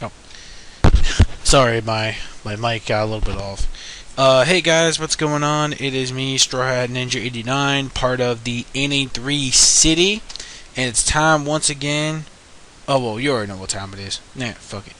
Oh, sorry, my mic got a little bit off. Hey guys, what's going on? It is me, Straw Hat Ninja 89, part of the NA3 City, and it's time once again. Oh well, you already know what time it is. Nah, fuck it.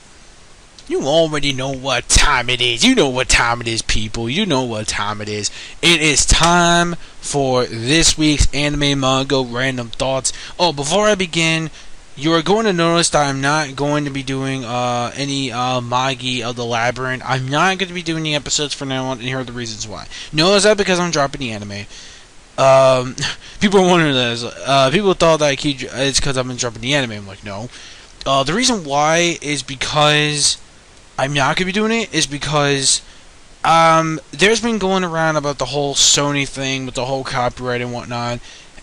You already know what time it is. You know what time it is, people. You know what time it is. It is time for this week's anime manga random thoughts. Oh, before I begin, you are going to notice that I'm not going to be doing any Magi of the Labyrinth. I'm not going to be doing the episodes from now on, and here are the reasons why. No, is that because I'm dropping the anime? People are wondering this. People thought that it's because I've been dropping the anime. I'm like, no. The reason why is because I'm not going to be doing it is because there's been going around about the whole Sony thing with the whole copyright and whatnot.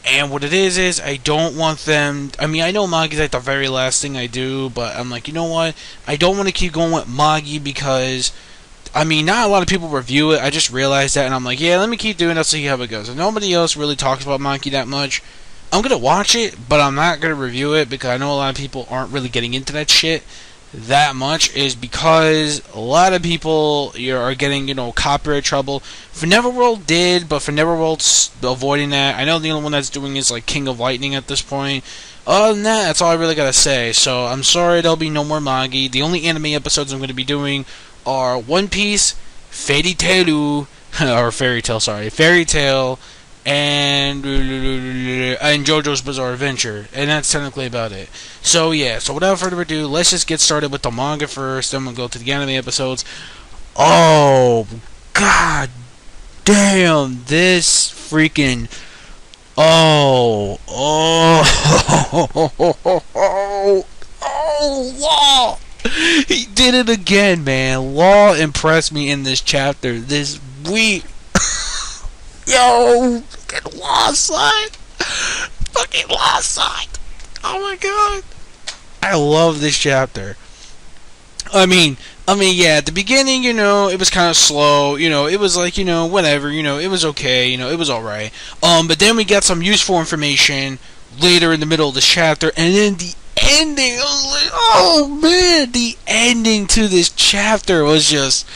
And what it is I don't want them. I mean, I know Magi's like the very last thing I do, but I'm like, you know what? I don't want to keep going with Magi because, I mean, not a lot of people review it. I just realized that, and I'm like, yeah, let me keep doing it, see how it goes. If nobody else really talks about Magi that much, I'm gonna watch it, but I'm not gonna review it because I know a lot of people aren't really getting into that shit that much, is because a lot of people are getting, copyright trouble. For Neverworld did, but for Neverworld's avoiding that. I know the only one that's doing is like King of Lightning at this point. Other than that, that's all I really gotta say. So I'm sorry there'll be no more Magi. The only anime episodes I'm gonna be doing are One Piece, Fairy Tail, or Fairy Tail, sorry, Fairy Tail, and JoJo's Bizarre Adventure, and that's technically about it. So yeah, so without further ado, let's just get started with the manga first, then we'll go to the anime episodes. Oh, god damn, this freaking... Law! He did it again, man. Law impressed me in this chapter this week. Yo, fucking Law side. Fucking Law side. Oh my god. I love this chapter. I mean, yeah, at the beginning, it was kind of slow, it was like, whatever, it was okay, it was alright. But then we got some useful information later in the middle of the chapter, and then the ending, I was like, oh man, the ending to this chapter was just,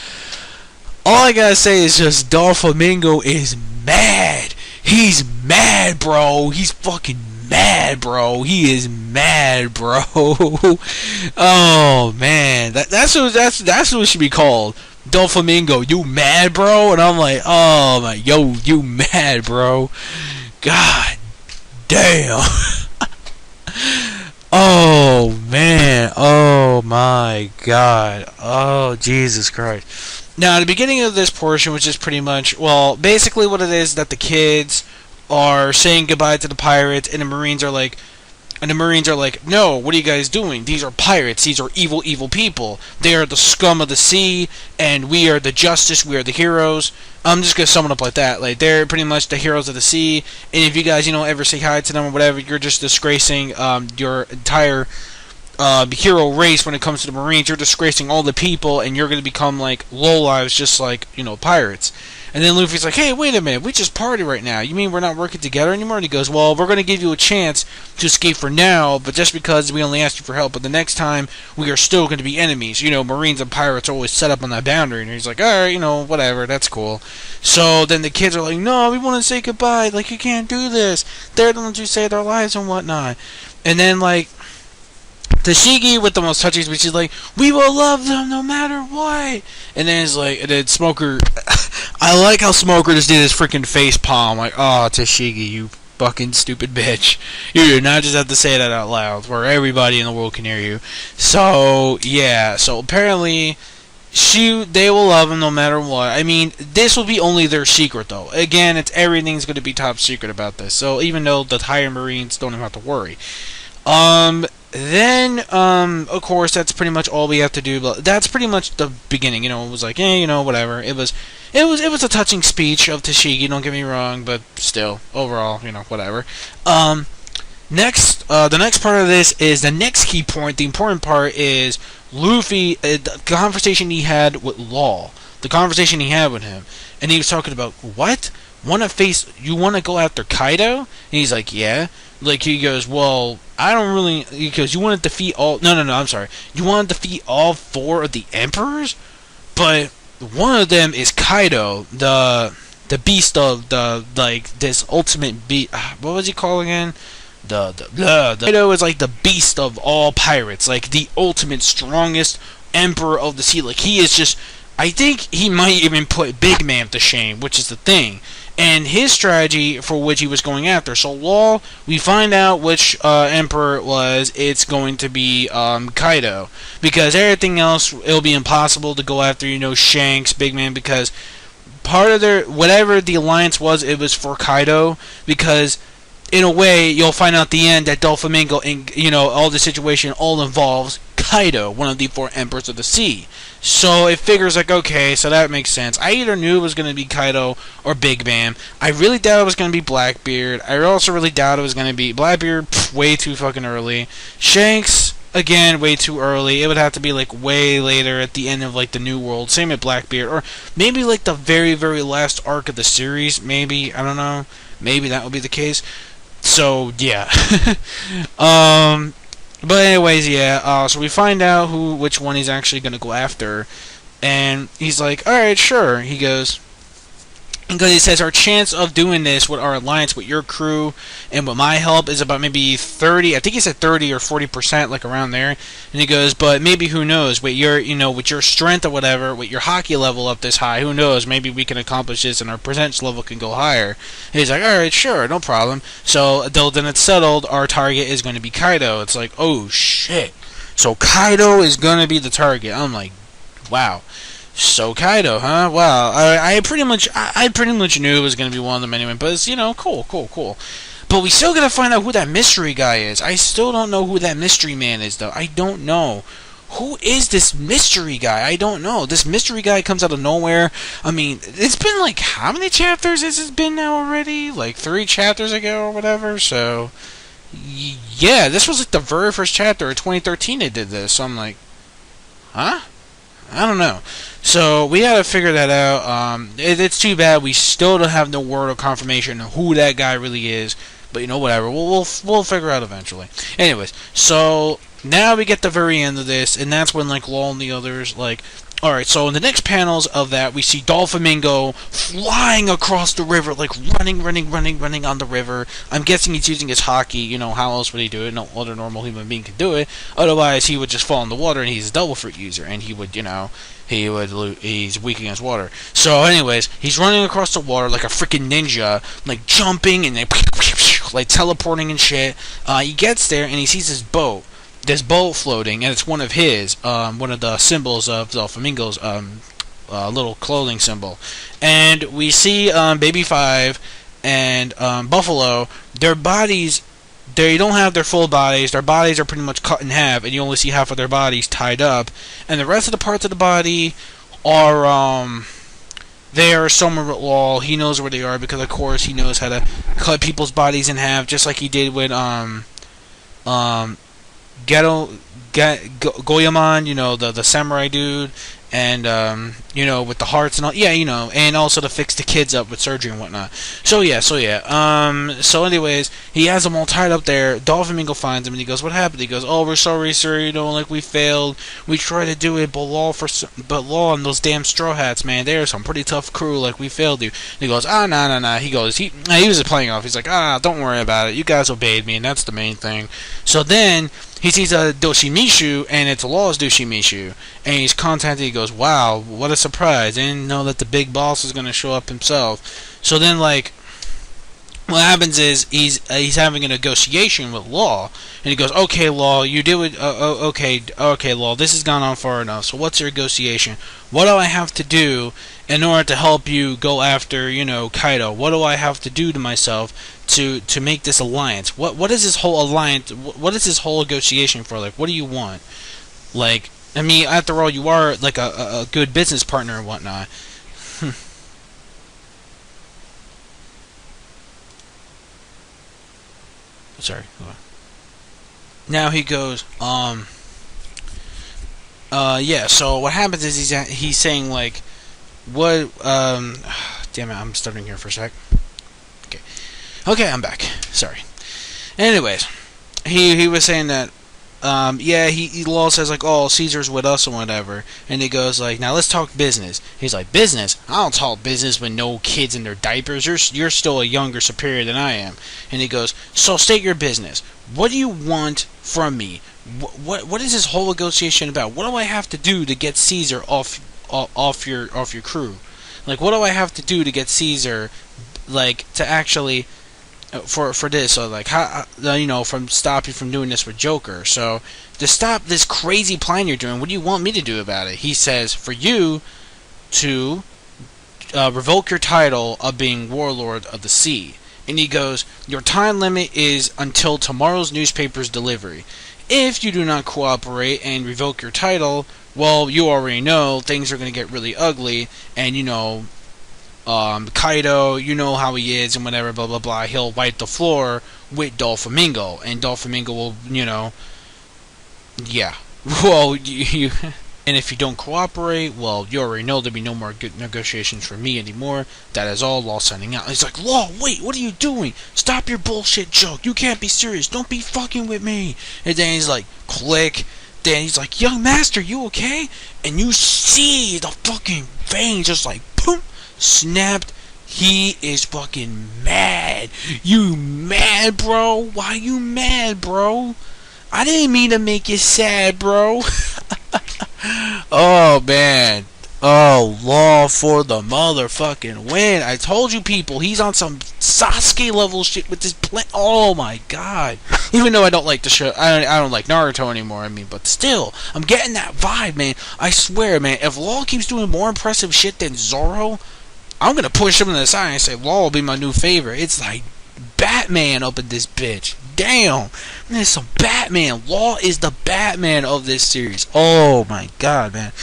all I gotta say is just, DOFLAMINGO is mad. He's mad, bro. He's fucking mad, bro. He is mad, bro. Oh man, that's what it should be called. DOFLAMINGO, you mad, bro? And I'm like, oh my, yo, you mad, bro? God damn. Oh man. Oh my god. Oh Jesus Christ. Now, at the beginning of this portion, which is pretty much, well, basically what it is that the kids are saying goodbye to the pirates, and the Marines are like, no, what are you guys doing? These are pirates. These are evil, evil people. They are the scum of the sea, and we are the justice. We are the heroes. I'm just gonna sum it up like that. Like, they're pretty much the heroes of the sea, and if you guys, ever say hi to them or whatever, you're just disgracing your entire hero race when it comes to the Marines. You're disgracing all the people, and you're going to become like lowlives, just like, pirates. And then Luffy's like, hey, wait a minute, we just party right now. You mean we're not working together anymore? And he goes, well, we're going to give you a chance to escape for now, but just because we only asked you for help, but the next time we are still going to be enemies. Marines and pirates are always set up on that boundary. And he's like, alright, whatever, that's cool. So then the kids are like, no, we want to say goodbye. Like, you can't do this. They're the ones who saved our lives and whatnot. And then, like, Tashigi with the most touching speech is like, we will love them no matter what. And then it's like, and then Smoker, I like how Smoker just did his freaking face palm, like, oh, Tashigi, you fucking stupid bitch. You do not just have to say that out loud, where everybody in the world can hear you. So, yeah, so apparently, they will love him no matter what. I mean, this will be only their secret, though. Again, everything's going to be top secret about this, so even though the higher Marines don't even have to worry. Then, of course, that's pretty much all we have to do. But that's pretty much the beginning. It was like, whatever. It was a touching speech of Tashigi. Don't get me wrong, but still, overall, whatever. Next, the next part of this is the next key point. The important part is Luffy, the conversation he had with Law. The conversation he had with him, and he was talking about what? You want to go after Kaido? And he's like, yeah. like, he goes, well, I don't really, because you want to defeat all, no, I'm sorry, you want to defeat all 4 of the emperors, but one of them is Kaido, the beast of the, like, this ultimate beast, what was he called again? The Kaido is like the beast of all pirates, like the ultimate strongest emperor of the sea. Like, he is just, I think he might even put Big Man to shame, which is the thing. And his strategy for which he was going after. So Law, we find out which emperor it was. It's going to be Kaido, because everything else, it'll be impossible to go after, Shanks, Big Man, because part of their, whatever the alliance was, it was for Kaido, because in a way, you'll find out at the end that Doflamingo and, all the situation all involves Kaido, one of the 4 emperors of the sea. So it figures like, okay, so that makes sense. I either knew it was going to be Kaido or Big Bam. I really doubt it was going to be Blackbeard. I also really doubt it was going to be Blackbeard, way too fucking early. Shanks, again, way too early. It would have to be like way later at the end of like the New World. Same with Blackbeard, or maybe like the very, very last arc of the series. Maybe, I don't know. Maybe that would be the case. So yeah. But anyways, yeah. So we find out which one he's actually gonna go after, and he's like, "All right, sure." He goes, because he says our chance of doing this with our alliance with your crew and with my help is about maybe 30. I think he said 30 or 40%, like around there. And he goes, but maybe, who knows? With your, with your strength or whatever, with your hockey level up this high, who knows? Maybe we can accomplish this and our presence level can go higher. And he's like, all right, sure, no problem. So then it's settled. Our target is going to be Kaido. It's like, oh shit. So Kaido is going to be the target. I'm like, wow. So Kaido, huh? Wow. I pretty much knew it was gonna be one of them anyway. But it's, cool. But we still gotta find out who that mystery guy is. I still don't know who that mystery man is, though. I don't know. Who is this mystery guy? I don't know. This mystery guy comes out of nowhere. I mean, it's been like, how many chapters has it been now already? Like 3 chapters ago or whatever. So yeah, this was like the very first chapter of 2013 they did this. So I'm like, huh? I don't know. So we gotta figure that out. It's too bad we still don't have no word or confirmation of who that guy really is. But whatever. We'll figure out eventually. Anyways, so now we get the very end of this, and that's when like Law and the others like. Alright, so in the next panels of that, we see Doflamingo flying across the river, like running on the river. I'm guessing he's using his hockey, how else would he do it? No other normal human being could do it. Otherwise, he would just fall in the water, and he's a double fruit user, and he would, he's weak against water. So anyways, he's running across the water like a freaking ninja, like jumping and like teleporting and shit. He gets there, and he sees his boat. This boat floating, and it's one of his, one of the symbols of Doflamingo's little clothing symbol. And we see Baby 5 and Buffalo, their bodies, they don't have their full bodies. Their bodies are pretty much cut in half, and you only see half of their bodies tied up. And the rest of the parts of the body are, they are somewhere with Law. He knows where they are because, of course, he knows how to cut people's bodies in half, just like he did with, Goemon, the samurai dude, and with the hearts and all, and also to fix the kids up with surgery and whatnot. So anyways, he has them all tied up there. Doflamingo finds him and he goes, "What happened?" He goes, "Oh, we're sorry, sir. Like we failed. We tried to do it, but Law and those damn straw hats, man, they're some pretty tough crew. Like we failed you." And he goes, nah. He goes, he was playing off. He's like, don't worry about it. You guys obeyed me, and that's the main thing. So then he sees a Doshimishu, and it's Law's Doshimishu, and he's contacted. He goes, "Wow, what a surprise! I didn't know that the big boss was going to show up himself." So then, like, what happens is he's having a negotiation with Law, and he goes, "Okay, Law, you do it. Okay, Law, this has gone on far enough. So what's your negotiation? What do I have to do in order to help you go after, Kaido? What do I have to do to myself to make this alliance? What is this whole alliance? What is this whole negotiation for? Like, what do you want? Like, I mean, after all, you are like a good business partner and whatnot." Sorry. Now he goes, yeah, so what happens is he's saying, like, what, damn it, I'm stuttering here for a sec. Okay, I'm back. Sorry. Anyways, he was saying that yeah, he Law says like, oh, Caesar's with us or whatever, and he goes like, now let's talk business. He's like, business? I don't talk business with no kids in their diapers. You're still a younger superior than I am. And he goes, so state your business. What do you want from me? What is this whole negotiation about? What do I have to do to get Caesar off your crew? Like, what do I have to do to get Caesar, like, to actually for this, so like how from stop you from doing this with Joker. So to stop this crazy plan you're doing, what do you want me to do about it? He says for you to revoke your title of being Warlord of the Sea. And he goes, your time limit is until tomorrow's newspaper's delivery. If you do not cooperate and revoke your title, well, you already know things are going to get really ugly, and Kaido, you know how he is and whatever, blah blah blah, he'll wipe the floor with DOFLAMINGO, and DOFLAMINGO will, yeah, well, you and if you don't cooperate, well, you already know there'll be no more good negotiations for me anymore. That is all. Law signing out. He's like, Law, wait, what are you doing? Stop your bullshit joke. You can't be serious. Don't be fucking with me. And then he's like, click. Then he's like, young master, you okay? And you see the fucking vein just like, boom, snapped. He is fucking mad. You mad, bro? Why you mad, bro? I didn't mean to make you sad, bro. Oh, man. Oh, Law for the motherfucking win. I told you people, he's on some Sasuke level shit with this play. Oh, my God. Even though I don't like the show, I don't like Naruto anymore, but still, I'm getting that vibe, man. I swear, man, if Law keeps doing more impressive shit than Zoro, I'm gonna push him to the side and say, Law will be my new favorite. It's like Batman up in this bitch. Damn. There's some Batman. Law is the Batman of this series. Oh my God, man.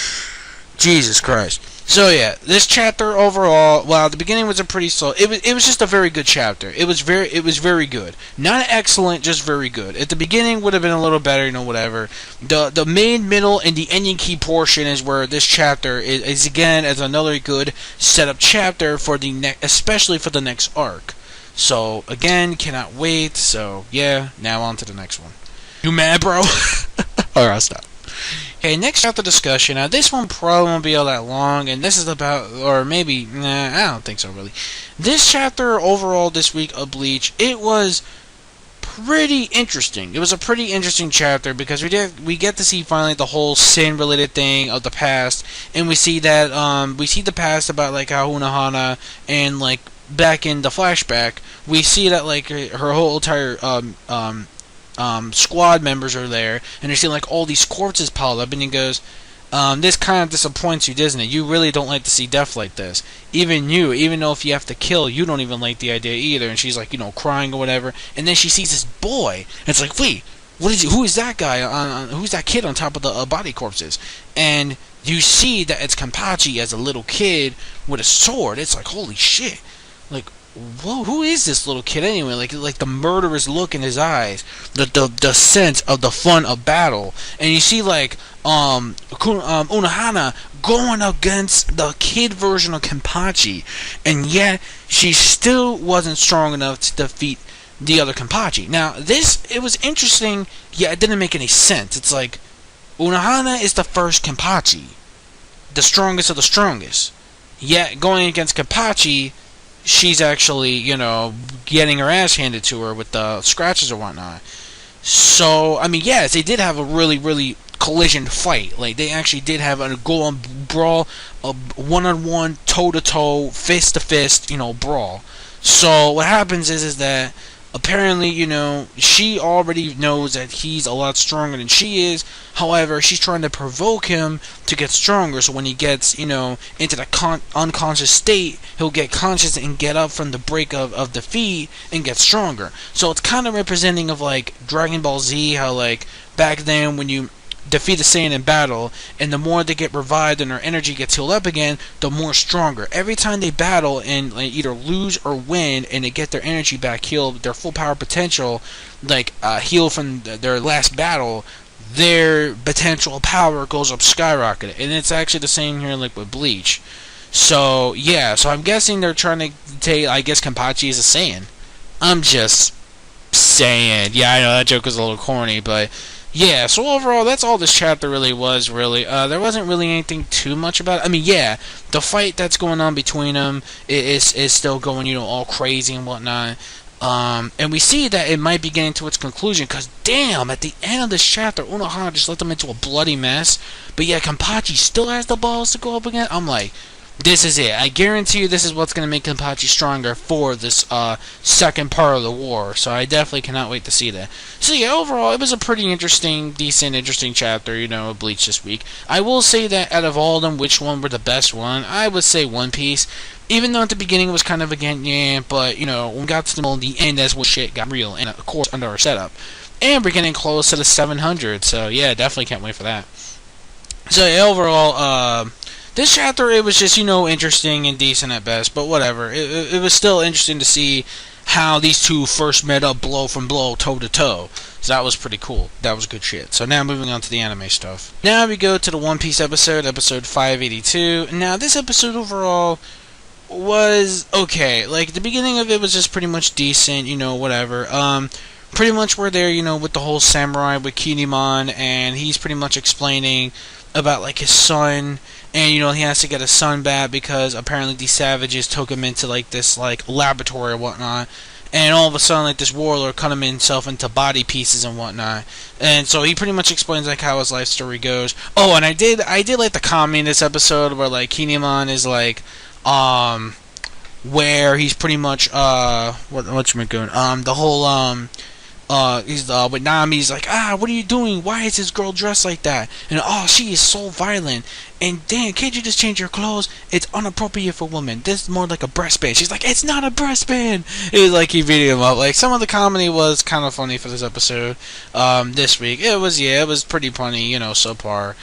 Jesus Christ. So yeah, this chapter overall, well, the beginning was a pretty slow. It was just a very good chapter. It was very good. Not excellent, just very good. At the beginning would have been a little better, whatever. The main, middle, and the ending key portion is where this chapter is again as another good setup chapter for the especially for the next arc. So again, cannot wait. So yeah, now on to the next one. You mad, bro? Alright, I'll stop. Okay, next chapter discussion. Now, this one probably won't be all that long, and this is about, or maybe, I don't think so, really. This chapter, overall, this week of Bleach, it was pretty interesting. It was a pretty interesting chapter, because we get to see, finally, the whole sin-related thing of the past, and we see that, we see the past about, like, how Unohana, and, like, back in the flashback, we see that, like, her whole entire, squad members are there, and they're seeing like all these corpses piled up, and he goes, this kind of disappoints you, doesn't it? You really don't like to see death like this. Even though if you have to kill, you don't even like the idea either. And she's like, crying or whatever, and then she sees this boy, and it's like, wait, what is he? Who is that guy? Who's that kid on top of the body corpses? And you see that it's KENPACHI as a little kid with a sword. It's like, holy shit, like, whoa, who is this little kid anyway? Like the murderous look in his eyes, the sense of the fun of battle, and you see like Unohana going against the kid version of KENPACHI, and yet she still wasn't strong enough to defeat the other KENPACHI. Now it was interesting, yet it didn't make any sense. It's like Unohana is the first KENPACHI, the strongest of the strongest, yet going against KENPACHI, she's actually, getting her ass handed to her with the scratches or whatnot. So, I mean, yes, they did have a really, really collision fight. Like, they actually did have a go-on brawl, a one-on-one, toe-to-toe, fist-to-fist, brawl. So, what happens is that apparently, she already knows that he's a lot stronger than she is. However, she's trying to provoke him to get stronger. So when he gets, into the unconscious state, he'll get conscious and get up from the break of defeat and get stronger. So it's kind of representing of like Dragon Ball Z, how like back then when you defeat a Saiyan in battle, and the more they get revived and their energy gets healed up again, the more stronger. Every time they battle and like, either lose or win, and they get their energy back healed, their full power potential, like healed from their last battle, their potential power goes up skyrocketed. And it's actually the same here like with Bleach. So yeah, so I'm guessing they're trying to take, I guess KENPACHI is a Saiyan. I'm just saying. Yeah, I know that joke was a little corny, but yeah. So overall, that's all this chapter really was. Really, there wasn't really anything too much about it. I mean, yeah, the fight that's going on between them is still going, all crazy and whatnot. And we see that it might be getting to its conclusion, because damn, at the end of this chapter, Unohana just let them into a bloody mess. But yeah, Kenpachi still has the balls to go up again. I'm like, this is it. I guarantee you this is what's going to make Kenpachi stronger for this second part of the war. So I definitely cannot wait to see that. So yeah, overall, it was a pretty interesting chapter, of Bleach this week. I will say that out of all of them, which one were the best one? I would say One Piece. Even though at the beginning it was kind of again, yeah, but when we got to the middle, the end, that's when shit got real. And of course, under our setup. And we're getting close to the 700. So yeah, definitely can't wait for that. So yeah, overall, this chapter, it was just, interesting and decent at best, but whatever. It was still interesting to see how these two first met up blow from blow, toe to toe. So that was pretty cool. That was good shit. So now moving on to the anime stuff. Now we go to the One Piece episode 582. Now this episode overall was okay. Like, the beginning of it was just pretty much decent, whatever. Pretty much we're there, with the whole samurai with Kinemon, and he's pretty much explaining about, like, his son, and, he has to get his son back because apparently these savages took him into, like, this, like, laboratory or whatnot, and all of a sudden, like, this warlord cut himself into body pieces and whatnot, and so he pretty much explains, like, how his life story goes. Oh, and I did like the comment in this episode where, like, Kinemon is, like, where he's pretty much, the whole, he's with Nami's like, what are you doing? Why is this girl dressed like that? And she is so violent. And damn, can't you just change your clothes? It's inappropriate for women. This is more like a breastband. She's like, it's not a breastband. It was like he beat him up. Like, some of the comedy was kind of funny for this episode. This week it was pretty funny, so far.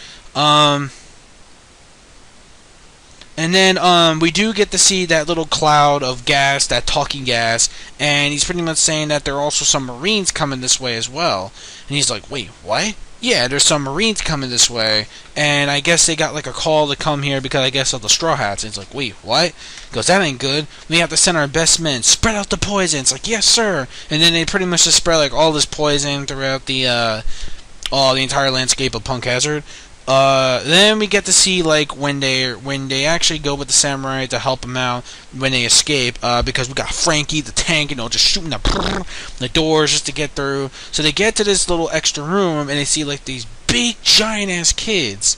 And then we do get to see that little cloud of gas, that talking gas, and he's pretty much saying that there are also some Marines coming this way as well. And he's like, wait, what? Yeah, there's some Marines coming this way, and I guess they got like a call to come here because I guess of the Straw Hats. And he's like, wait, what? He goes, that ain't good. We have to send our best men, spread out the poison. It's like, yes, sir. And then they pretty much just spread like all this poison throughout the entire landscape of Punk Hazard. Then we get to see, like, when they actually go with the samurai to help them out when they escape, because we got Frankie the tank, just shooting the doors just to get through. So they get to this little extra room and they see, like, these big giant ass kids,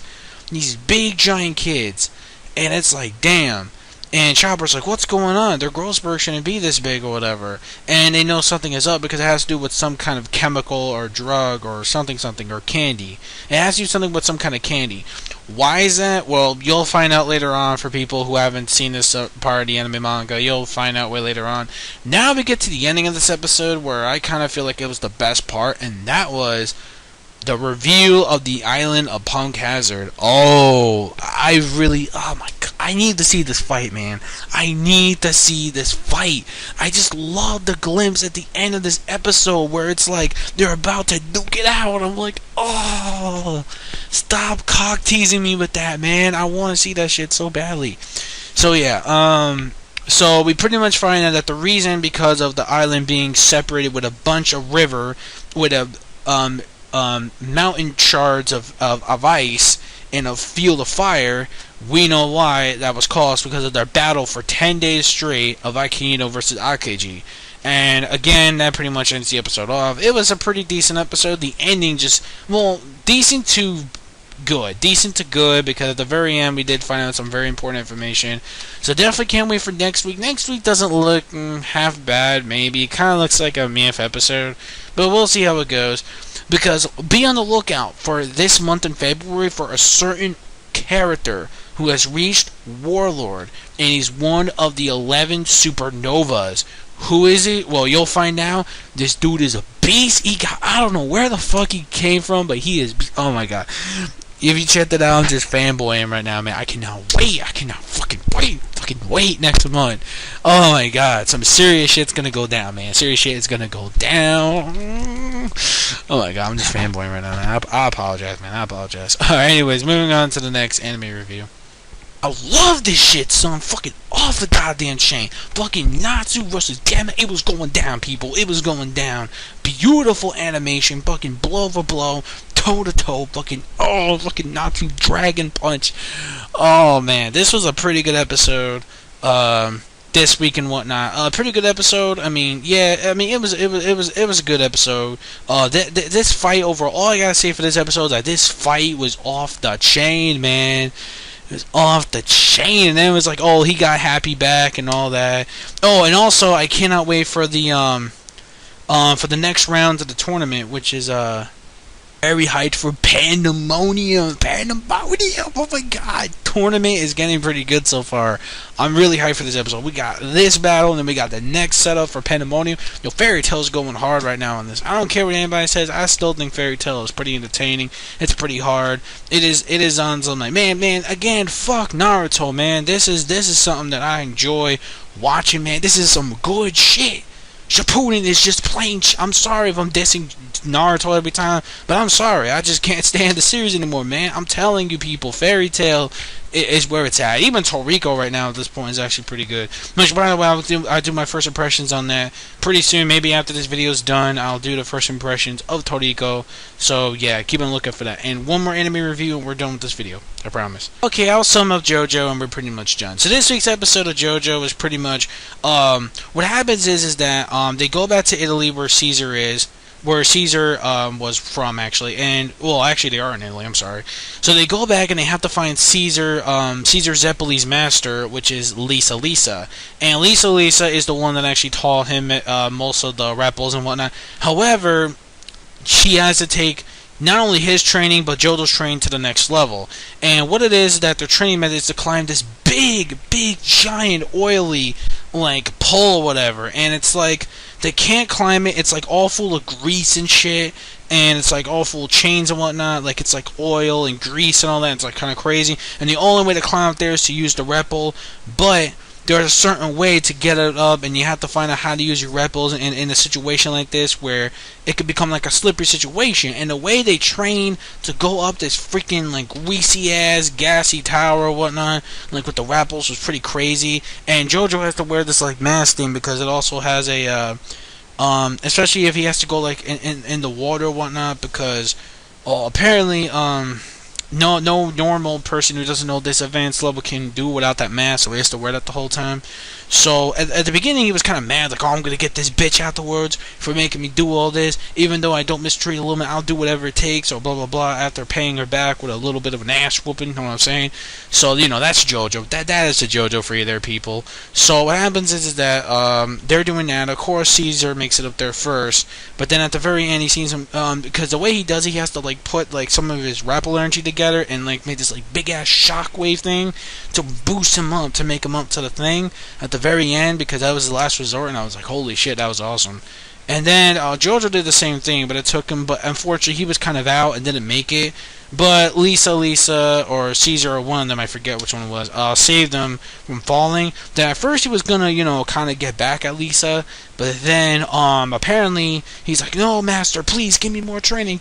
and it's like, damn. And Chopper's like, what's going on? Their growth spurt shouldn't be this big or whatever. And they know something is up because it has to do with some kind of chemical or drug or something or candy. It has to do something with some kind of candy. Why is that? Well, you'll find out later on for people who haven't seen this part of the anime manga. You'll find out way later on. Now we get to the ending of this episode where I kind of feel like it was the best part, and that was the review of the island of Punk Hazard. Oh my god, I need to see this fight, man. I need to see this fight. I just love the glimpse at the end of this episode where it's like they're about to duke it out. I'm like, oh, stop cock teasing me with that, man. I want to see that shit so badly. So yeah, so we pretty much find out that the reason because of the island being separated with a bunch of river, with a mountain shards of ice in a field of fire, we know why that was caused, because of their battle for 10 days straight of Akihito versus Akeji. And again, that pretty much ends the episode off. It was a pretty decent episode. The ending just, decent to good, because at the very end we did find out some very important information. So definitely can't wait for next week. Next week doesn't look half bad, maybe. It kind of looks like a MF episode, but we'll see how it goes. Because be on the lookout for this month in February for a certain character who has reached Warlord, and he's one of the 11 supernovas. Who is it? Well, you'll find out. This dude is a beast. I don't know where the fuck he came from, but he is, oh my god. If you checked it out, I'm just fanboying right now, man. I cannot wait. I cannot fucking wait next month. Oh my god. Some serious shit's gonna go down, man. Serious shit is gonna go down. Oh my god, I'm just fanboying right now, man. I apologize, man. I apologize. Alright, anyways, moving on to the next anime review. I love this shit, son. Fucking off the goddamn chain. Fucking Natsu versus Gamma. It was going down, people. It was going down. Beautiful animation. Fucking blow for blow. Toe to toe. Fucking, oh, fucking Natsu Dragon Punch. Oh, man. This was a pretty good episode. This week and whatnot. Pretty good episode. I mean, yeah. I mean, it was a good episode. This fight overall, all I gotta say for this episode is that this fight was off the chain, man. It was off the chain, and then it was like, oh, he got happy back and all that. Oh, and also I cannot wait for the next round of the tournament, which is very hyped for Pandemonium. Oh my god, tournament is getting pretty good so far. I'm really hyped for this episode. We got this battle, and then we got the next setup for Pandemonium. Yo, Fairy Tail's going hard right now on this. I don't care what anybody says. I still think Fairy Tail is pretty entertaining. It's pretty hard. It is on some like, man, again, fuck Naruto, man. This is something that I enjoy watching, man. This is some good shit. Shippuden is just plain. I'm sorry if I'm dissing Naruto every time, but I'm sorry. I just can't stand the series anymore, man. I'm telling you, people, Fairy Tail is where it's at. Even Toriko right now at this point is actually pretty good. Which, by the way, I'll do my first impressions on that pretty soon. Maybe after this video is done, I'll do the first impressions of Toriko. So yeah, keep on looking for that. And one more anime review, and we're done with this video. I promise. Okay, I'll sum up JoJo, and we're pretty much done. So this week's episode of JoJo is pretty much what happens is that they go back to Italy where Caesar is. Where Caesar was from, actually, and well, actually they are in Italy. I'm sorry. So they go back and they have to find Caesar Zeppelin's master, which is Lisa, and Lisa is the one that actually taught him most of the rappels and whatnot. However, she has to take not only his training but JoJo's training to the next level. And what it is that their training method is to climb this big, giant, oily like pole or whatever, and it's like they can't climb it. It's like all full of grease and shit, and it's like all full of chains and whatnot. Like it's like oil and grease and all that. It's like kind of crazy. And the only way to climb up there is to use the repel, but there's a certain way to get it up, and you have to find out how to use your repels in a situation like this where it could become like a slippery situation. And the way they train to go up this freaking like greasy ass gassy tower or whatnot, like with the repels, was pretty crazy. And JoJo has to wear this like mask thing because it also has a especially if he has to go like in the water or whatnot, because apparently no normal person who doesn't know this advanced level can do without that mask, so he has to wear that the whole time. So at the beginning he was kind of mad, like, oh, I'm gonna get this bitch afterwards for making me do all this, even though I don't mistreat a woman, I'll do whatever it takes, or blah blah blah, after paying her back with a little bit of an ass whooping, you know what I'm saying? So, you know, that's JoJo. That is the JoJo for you there, people. So what happens is that they're doing that. Of course Caesar makes it up there first, but then at the very end he sees him, because the way he does it, he has to like put like some of his rappel energy together and like make this like big ass shockwave thing to boost him up, to make him up to the thing at the very end, because that was the last resort. And I was like, holy shit, that was awesome. And then JoJo did the same thing, but it took him, but unfortunately he was kind of out and didn't make it. But Lisa, or Caesar, or one of them, I forget which one it was, saved him from falling. Then at first he was gonna, you know, kind of get back at Lisa, but then apparently he's like, no, master, please give me more training,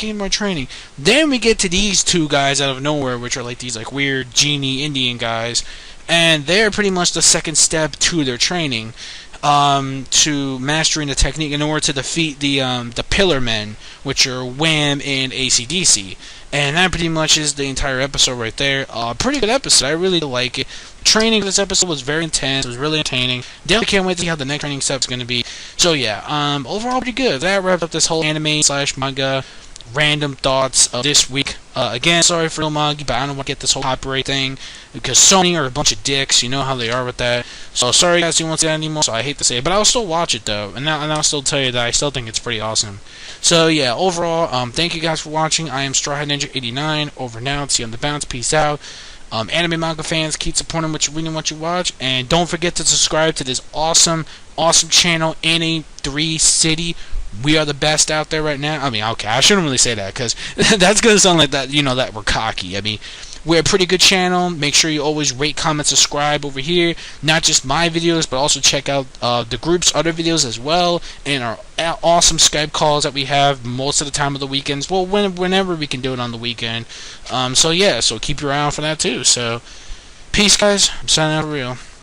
Then we get to these two guys out of nowhere, which are like these like weird genie Indian guys, and they're pretty much the second step to their training, to mastering the technique in order to defeat the Pillar Men, which are Wham and AC/DC. And that pretty much is the entire episode right there. Pretty good episode. I really like it. Training for this episode was very intense. It was really entertaining. Definitely can't wait to see how the next training step is going to be. So yeah, overall pretty good. That wraps up this whole anime / manga random thoughts of this week. Again, sorry for the manga, but I don't want to get this whole copyright thing, because Sony are a bunch of dicks. You know how they are with that. So sorry guys, you won't see that anymore. So I hate to say it, but I'll still watch it though, and I'll still tell you that I still think it's pretty awesome. So yeah, overall, thank you guys for watching. I am Straw Hat Ninja 89. Over now. See you on the bounce. Peace out. Anime manga fans, keep supporting what you read and what you watch, and don't forget to subscribe to this awesome channel, NA3 City. We are the best out there right now. I mean, okay, I shouldn't really say that, because that's going to sound like that, you know, that we're cocky. I mean, we're a pretty good channel. Make sure you always rate, comment, subscribe over here. Not just my videos, but also check out the group's other videos as well, and our awesome Skype calls that we have most of the time of the weekends. Well, whenever we can do it on the weekend. So yeah, so keep your eye out for that too. So Peace, guys. I'm signing out for real.